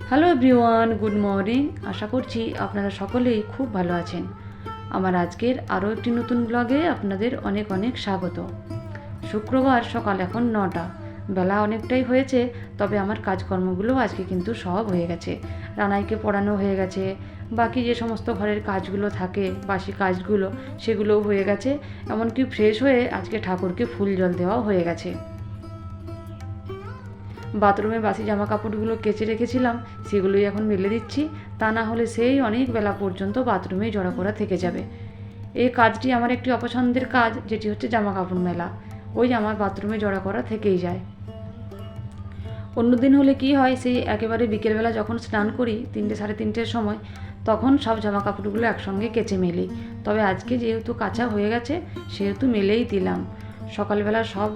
Hello everyone, good morning. আশা করছি আপনারা সকলেই খুব ভালো আছেন। আমার আজকের আরও একটি নতুন ব্লগে আপনাদের অনেক অনেক স্বাগত। শুক্রবার সকাল এখন 9টা, বেলা অনেকটাই হয়েছে, তবে আমার কাজকর্মগুলো আজকে কিন্তু সব হয়ে গেছে। রানাইকে পড়ানো হয়ে গেছে, বাকি যে সমস্ত ঘরের কাজগুলো থাকে, বাসি কাজগুলো, সেগুলোও হয়ে গেছে। এমনকি ফ্রেশ হয়ে আজকে ঠাকুরকে ফুল জল দেওয়াও হয়ে গেছে। বাথরুমে বাসি জামা কাপড়গুলো কেচে রেখেছিলাম, সেগুলোই এখন মেলে দিচ্ছি। তা না হলে সেই অনেক বেলা পর্যন্ত বাথরুমেই জড়া করা থেকে যাবে। এই কাজটি আমার একটি অপছন্দের কাজ, যেটি হচ্ছে জামা কাপড় মেলা। ওই আমার বাথরুমে জড়া করা থেকেই যায়। অন্যদিন হলে কি হয়, সেই একেবারে বিকেলবেলা যখন স্নান করি 3টে সাড়ে 3টের সময়, তখন সব জামা কাপড়গুলো একসঙ্গে কেচে মেলি। তবে আজকে যেহেতু কাচা হয়ে গেছে, সেহেতু মেলেই দিলাম। সকালবেলা সব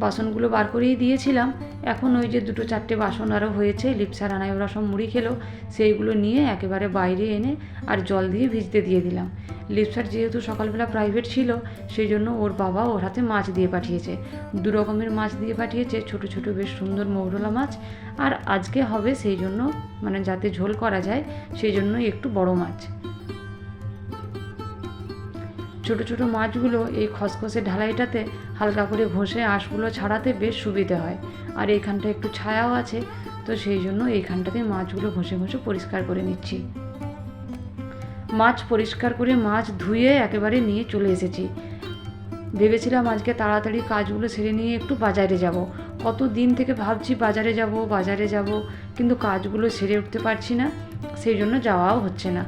বাসনগুলো বার করেই দিয়েছিলাম। এখন ওই যে 2-4টে বাসন আরও হয়েছে, লিপসা রানাই ওরা সব মুড়ি খেলো, সেইগুলো নিয়ে একেবারে বাইরে এনে আর জল দিয়ে ভিজতে দিয়ে দিলাম। লিপসার যেহেতু সকালবেলা প্রাইভেট ছিল, সেই জন্য ওর বাবা ওর হাতে মাছ দিয়ে পাঠিয়েছে। 2 রকমের মাছ দিয়ে পাঠিয়েছে, ছোট ছোট বেশ সুন্দর মৌরলা মাছ। আর আজকে হবে সেই জন্য, মানে যাতে ঝোল করা যায় সেই জন্য একটু বড় মাছ। ছোট ছোট মাছগুলো এই খসখসে ঢালাইটাতে হালকা করে ঘষে আঁশগুলো ছাড়াতে বেশ সুবিধে হয়। আর এইখানটা একটু ছায়াও আছে, তো সেই জন্য এইখানটাতে মাছগুলো ঘষে ঘষে পরিষ্কার করে নিচ্ছি। মাছ পরিষ্কার করে মাছ ধুয়ে একেবারে নিয়ে চলে এসেছি। ভেবেছিলাম আজকে তাড়াতাড়ি কাজগুলো সেরে নিয়ে একটু বাজারে যাব। কত দিন থেকে ভাবছি বাজারে যাব, কিন্তু কাজগুলো সেরে উঠতে পারছি না, সেই জন্য যাওয়াও হচ্ছে না।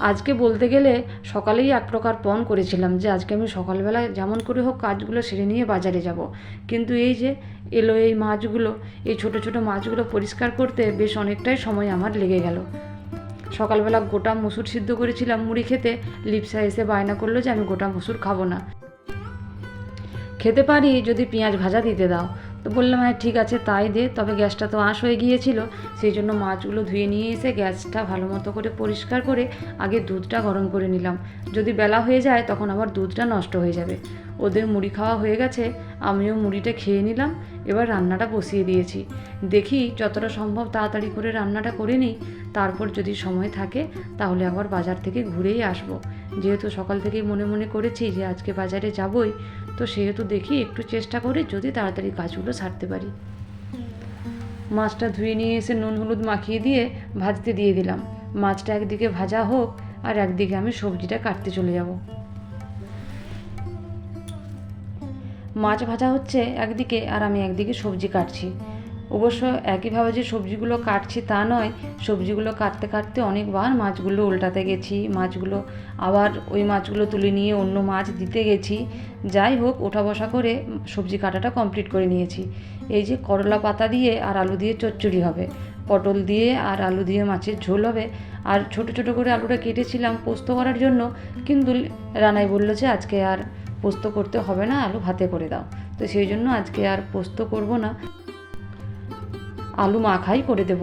আজকে বলতে গেলে সকালেই এক প্রকার পণ করেছিলাম যে আজকে আমি সকালবেলায় যেমন করে হোক কাজগুলো সেরে নিয়ে বাজারে যাব, কিন্তু এই যে এলো এই মাছগুলো, এই ছোট ছোট মাছগুলো পরিষ্কার করতে বেশ অনেকটাই সময় আমার লেগে গেল। সকালবেলা গোটা মসুর সিদ্ধ করেছিলাম মুড়ি খেতে, লিপসা এসে বায়না করলো যে আমি গোটা মসুর খাবো না, খেতে পারি যদি পেঁয়াজ ভাজা দিতে দাও। তো বললাম হ্যাঁ ঠিক আছে তাই দে, তবে গ্যাসটা তো আঁশ হয়ে গিয়েছিল, সেই জন্য মাছগুলো ধুয়ে নিয়ে এসে গ্যাসটা ভালো মতো করে পরিষ্কার করে আগে দুধটা গরম করে নিলাম। যদি বেলা হয়ে যায় তখন আবার দুধটা নষ্ট হয়ে যাবে। ওদের মুড়ি খাওয়া হয়ে গেছে, আমিও মুড়িটা খেয়ে নিলাম। এবার রান্নাটা বসিয়ে দিয়েছি। দেখি যতটা সম্ভব তাড়াতাড়ি করে রান্নাটা করে নিই, তারপর যদি সময় থাকে তাহলে আবার বাজার থেকে ঘুরেই আসব। যেহেতু সকাল থেকেই মনে মনে করেছি যে আজকে বাজারে যাবই, তো সেহেতু দেখি একটু চেষ্টা করে যদি তাড়াতাড়ি কাজগুলো সারতে পারি। মাছটা ধুয়ে নিয়ে এসে নুন হলুদ মাখিয়ে দিয়ে ভাজতে দিয়ে দিলাম। মাছটা একদিকে ভাজা হোক আর একদিকে আমি সবজিটা কাটতে চলে যাব। মাছ ভাজা হচ্ছে একদিকে আর আমি একদিকে সবজি কাটছি। অবশ্য একইভাবে যে সবজিগুলো কাটছি তা নয়, সবজিগুলো কাটতে কাটতে অনেকবার মাছগুলো উল্টাতে গেছি, মাছগুলো আবার ওই মাছগুলো তুলে নিয়ে অন্য মাছ দিতে গেছি। যাই হোক, ওঠা বসা করে সবজি কাটাটা কমপ্লিট করে নিয়েছি। এই যে করলা পাতা দিয়ে আর আলু দিয়ে চচ্চড়ি হবে, পটল দিয়ে আর আলু দিয়ে মাছের ঝোল হবে। আর ছোট ছোট করে আলুটা কেটেছিলাম পোস্ত করার জন্য, কিন্তু রানাই বলল যে আজকে আর পোস্ত করতে হবে না, আলু ভাতে করে দাও। তো সেই জন্য আজকে আর পোস্ত করব না, আলু মাখাই করে দেব।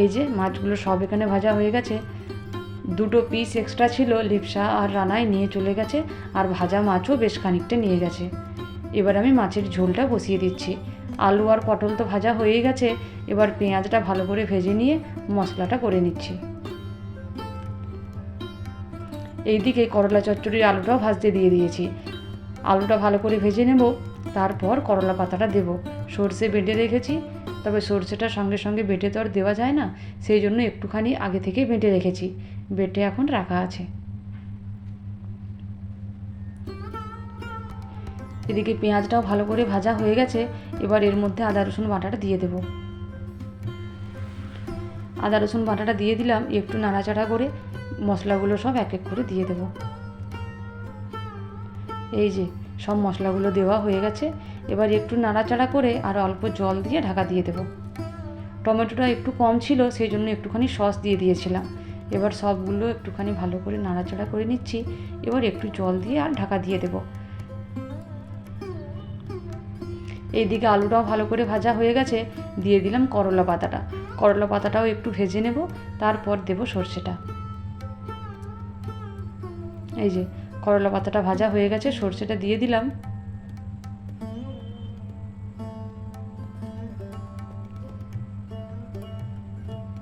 এই যে মাছগুলো সব এখানে ভাজা হয়ে গেছে। 2টো পিস এক্সট্রা ছিল, লিপসা আর রানাই নিয়ে চলে গেছে, আর ভাজা মাছও বেশ খানিকটা নিয়ে গেছে। এবার আমি মাছের ঝোলটা বসিয়ে দিচ্ছি। আলু আর পটল তো ভাজা হয়েই গেছে, এবার পেঁয়াজটা ভালো করে ভেজে নিয়ে মশলাটা করে নিচ্ছি। এইদিকে করলা চচ্চড়ির আলুটাও ভাজতে দিয়ে দিয়েছি। আলুটা ভালো করে ভেজে নেব, তারপর করলা পাতাটা দেব। সর্ষে বেটে রেখেছি, তবে সর্ষেটা সঙ্গে সঙ্গে বেটে তো আর দেওয়া যায় না, সেই জন্য একটুখানি আগে থেকেই বেটে রেখেছি, বেটে এখন রাখা আছে। এদিকে পেঁয়াজটাও ভালো করে ভাজা হয়ে গেছে, এবার এর মধ্যে আদা রসুন বাটাটা দিয়ে দেব। আদা রসুন বাটাটা দিয়ে দিলাম, একটু নাড়াচাড়া করে মশলাগুলো সব এক এক করে দিয়ে দেব। এই যে সব মশলাগুলো দেওয়া হয়ে গেছে, এবার একটু নাড়াচাড়া করে আর অল্প জল দিয়ে ঢাকা দিয়ে দেব। টমেটোটা একটু কম ছিল, সেই জন্য একটুখানি সস দিয়ে দিয়েছিলাম। এবার সবগুলো একটুখানি ভালো করে নাড়াচাড়া করে নিচ্ছি, এবার একটু জল দিয়ে আর ঢাকা দিয়ে দেব। এইদিকে আলুটাও ভালো করে ভাজা হয়ে গেছে, দিয়ে দিলাম করলা পাতাটা। করলা পাতাটাও একটু ভেজে নেব, তারপর দেব সর্ষেটা। এই যে করলা পাতাটা ভাজা হয়ে গেছে, সর্ষেটা দিয়ে দিলাম।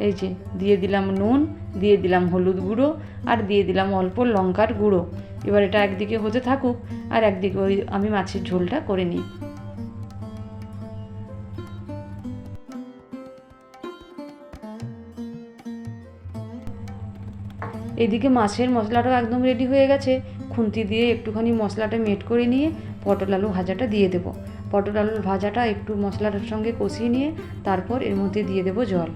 এই যে দিয়ে দিলাম নুন, দিয়ে দিলাম হলুদ গুঁড়ো, আর দিয়ে দিলাম অল্প লঙ্কার গুঁড়ো। এবার এটা একদিকে হতে থাকুক, আর একদিকে ওই আমি মাছের ঝোলটা করে নিই। এদিকে মাছের মশলাটাও একদম রেডি হয়ে গেছে। খুন্তি দিয়ে একটুখানি মশলাটা মেট করে নিয়ে পটল আলু ভাজাটা দিয়ে দেবো। পটল আলুর ভাজাটা একটু মশলাটার সঙ্গে কষিয়ে নিয়ে তারপর এর মধ্যে দিয়ে দেবো জল।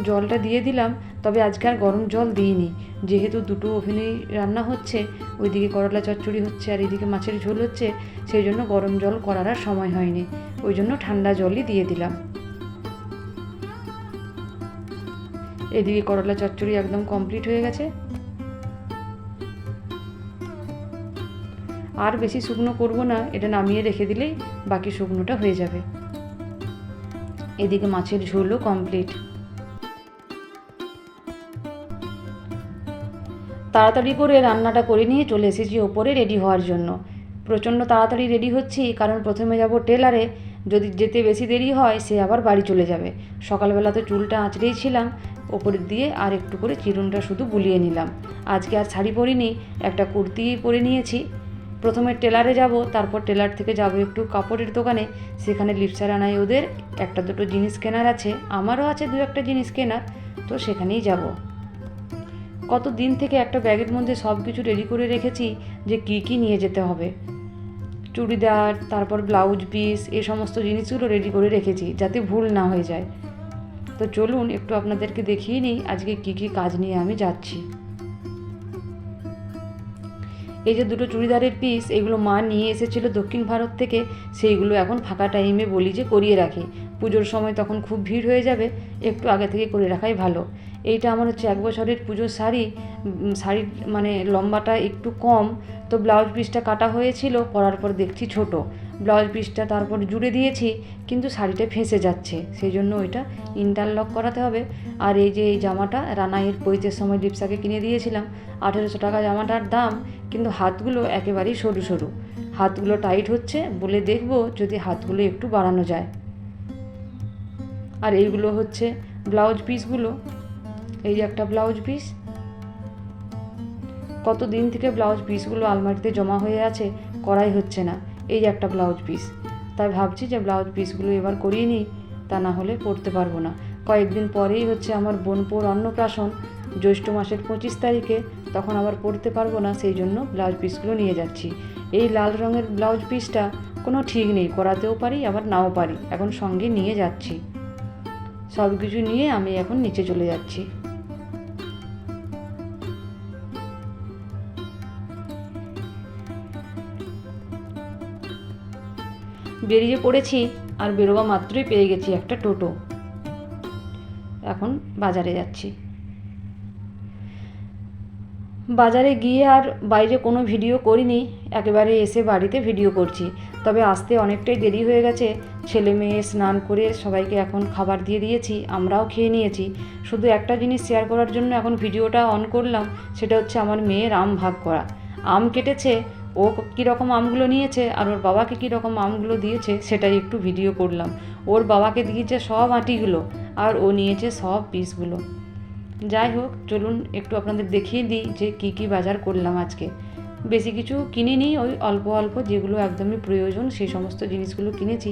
জলটা দিয়ে দিলাম, তবে আজকে আর গরম জল দিইনি, যেহেতু দুটো ওভেনেই রান্না হচ্ছে, ওইদিকে করলা চচ্চড়ি হচ্ছে আর এইদিকে মাছের ঝোল হচ্ছে, সেই জন্য গরম জল করার আর সময় হয়নি, ওই জন্য ঠান্ডা জলই দিয়ে দিলাম। এদিকে করলা চচ্চড়ি একদম কমপ্লিট হয়ে গেছে। আর বেশি শুকনো করব না, এটা নামিয়ে রেখে দিলেই বাকি শুকনোটা হয়ে যাবে। এদিকে মাছের ঝোলও কমপ্লিট। তাড়াতাড়ি করে রান্নাটা করে নিয়ে চলে এসেছি ওপরে রেডি হওয়ার জন্য। প্রচণ্ড তাড়াতাড়ি রেডি হচ্ছি, কারণ প্রথমে যাব টেলারে, যদি যেতে বেশি দেরি হয় সে আবার বাড়ি চলে যাবে। সকালবেলা তো চুলটা আঁচড়েই ছিলাম, ওপরের দিয়ে আর একটু করে চিরুনটা শুধু বুলিয়ে নিলাম। আজকে আর শাড়ি পরিনি, একটা কুর্তি পরে নিয়েছি। প্রথমে টেলারে যাব, তারপর টেলার থেকে যাব একটু কাপড়ের দোকানে, সেখানে লিপসার আনায় ওদের একটা দুটো জিনিস কেনার আছে, আমারও আছে দু একটা জিনিস কেনার, তো সেখানেই যাব। কত দিন থেকে একটা ব্যাগের মধ্যে সব কিছু রেডি করে রেখেছি যে কী কী নিয়ে যেতে হবে, চুড়িদার, তারপর ব্লাউজ পিস, এই সমস্ত জিনিসগুলো রেডি করে রেখেছি যাতে ভুল না হয়ে যায়। তো চলুন একটু আপনাদেরকে দেখিয়ে নিই আজকে কী কী কাজ নিয়ে আমি যাচ্ছি। এই যে দুটো চুড়িদারের পিস, এগুলো মা নিয়ে এসেছিলো দক্ষিণ ভারত থেকে, সেইগুলো এখন ফাঁকা টাইমে বলি যে করিয়ে রাখি, পুজোর সময় তখন খুব ভিড় হয়ে যাবে, একটু আগে থেকে করে রাখাই ভালো। এইটা আমার হচ্ছে 1 বছরের পুজোর শাড়ি, শাড়ির মানে লম্বাটা একটু কম, তো ব্লাউজ পিসটা কাটা হয়েছিল, পরার পর দেখছি ছোট ব্লাউজ পিসটা, তারপর জুড়ে দিয়েছি কিন্তু শাড়িটা ফেঁসে যাচ্ছে, সেই জন্য ওইটা ইন্টারলক করাতে হবে। আর এই যে এই জামাটা রানাইয়ের পৈতের সময় লিপসাকে কিনে দিয়েছিলাম, 1800 টাকা জামাটার দাম, কিন্তু হাতগুলো একেবারেই সরু সরু, হাতগুলো টাইট হচ্ছে, বলে দেখব যদি হাতগুলো একটু বাড়ানো যায়। আর এইগুলো হচ্ছে ব্লাউজ পিসগুলো, এই যে একটা ব্লাউজ পিস, কত দিন থেকে ব্লাউজ পিসগুলো আলমারিতে জমা হয়ে আছে, করাই হচ্ছে না। এই যে একটা ব্লাউজ পিস, তাই ভাবছি যে ব্লাউজ পিসগুলো এবার করিয়ে নিই, তা না হলে পরতে পারবো না। কয়েকদিন পরেই হচ্ছে আমার বোনপোর অন্নপ্রাশন, জ্যৈষ্ঠ মাসের 25 তারিখে, তখন আবার পরতে পারবো না, সেই জন্য ব্লাউজ পিসগুলো নিয়ে যাচ্ছি। এই লাল রঙের ব্লাউজ পিসটা কোনো ঠিক নেই, করাতেও পারি আবার নাও পারি, এখন সঙ্গে নিয়ে যাচ্ছি। সব কিছু নিয়ে আমি এখন নিচে চলে যাচ্ছি। বেরিয়ে পড়েছি, আর বেরোবা মাত্রই পেয়ে গেছি একটা টোটো। এখন বাজারে যাচ্ছি। বাজারে গিয়ে আর বাইরে কোনো ভিডিও করিনি, একেবারে এসে বাড়িতে ভিডিও করছি। তবে আসতে অনেকটাই দেরি হয়ে গেছে, ছেলে মেয়ে স্নান করে সবাইকে এখন খাবার দিয়ে দিয়েছি, আমরাও খেয়ে নিয়েছি। শুধু একটা জিনিস শেয়ার করার জন্য এখন ভিডিওটা অন করলাম, সেটা হচ্ছে আমার মেয়ের আম ভাগ করা। আম কেটেছে, ও কীরকম আমগুলো নিয়েছে আর ওর বাবাকে কীরকম আমগুলো দিয়েছে সেটাই একটু ভিডিও করলাম। ওর বাবাকে দিয়েছে সব আঁটিগুলো আর ও নিয়েছে সব পিসগুলো। যাই হোক, চলুন একটু আপনাদের দেখিয়ে দিই যে কী কী বাজার করলাম আজকে। বেশি কিছু কিনিনি, ওই অল্প অল্প যেগুলো একদমই প্রয়োজন সেই সমস্ত জিনিসগুলো কিনেছি।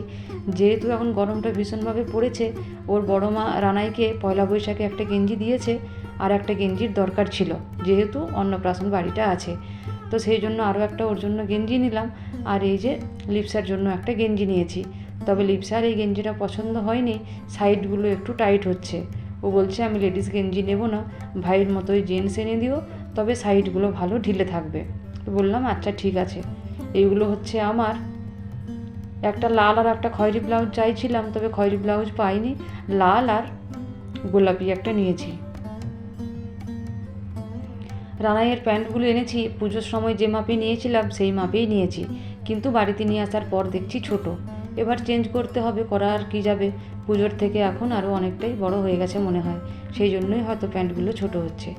যেহেতু এখন গরমটা ভীষণভাবে পড়েছে, ওর বড় মা রানাইকে পয়লা বৈশাখে একটা গেঞ্জি দিয়েছে, আর একটা গেঞ্জির দরকার ছিল, যেহেতু অন্নপ্রাশন বাড়িটা আছে, তো সেই জন্য আরও একটা ওর জন্য গেঞ্জি নিলাম। আর এই যে লিপসার জন্য একটা গেঞ্জি নিয়েছি, তবে লিপসার এই গেঞ্জিটা পছন্দ হয়নি, সাইডগুলো একটু টাইট হচ্ছে। ও বলছে আমি লেডিস গেঞ্জি নেব না, ভাইয়ের মতোই জেন্টস এনে দিও, তবে সাইডগুলো ভালো ঢিলে থাকবে। তো বললাম আচ্ছা ঠিক আছে। এইগুলো হচ্ছে আমার। একটা লাল আর একটা খয়েরি ব্লাউজ চাইছিলাম, তবে খয়েরি ব্লাউজ পাইনি, লাল আর গোলাপি একটা নিয়েছি। রানাইয়ের প্যান্টগুলো এনেছি, পুজোর সময় যে মাপে নিয়েছিলাম সেই মাপেই নিয়েছি, কিন্তু বাড়িতে নিয়ে আসার পর দেখছি ছোট। এবার চেঞ্জ করতে হবে, করা আর কি যাবে, পুজোর থেকে এখন আরও অনেকটাই বড় হয়ে গেছে মনে হয়, সেই জন্যই হয়তো প্যান্টগুলো ছোট হচ্ছে।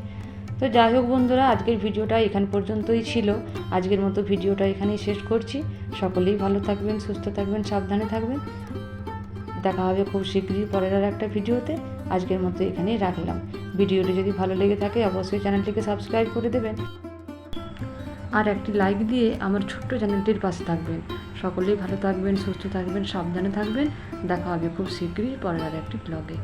তো যাই হোক বন্ধুরা, আজকের ভিডিওটা এখান পর্যন্তই ছিল। আজকের মতো ভিডিওটা এখানেই শেষ করছি। সকলেই ভালো থাকবেন, সুস্থ থাকবেন, সাবধানে থাকবেন। দেখা হবে খুব শীঘ্রই পরের আর একটা ভিডিওতে। আজকের মতো এখানেই রাখলাম। ভিডিওটি যদি ভালো লেগে থাকে অবশ্যই চ্যানেলটিকে সাবস্ক্রাইব করে দেবেন আর একটি লাইক দিয়ে আমার ছোট্ট চ্যানেলটির পাশে থাকবেন। সকলেই ভালো থাকবেন, সুস্থ থাকবেন, সাবধানে থাকবেন। দেখা হবে খুব শীঘ্রই পরের আর একটি ব্লগে।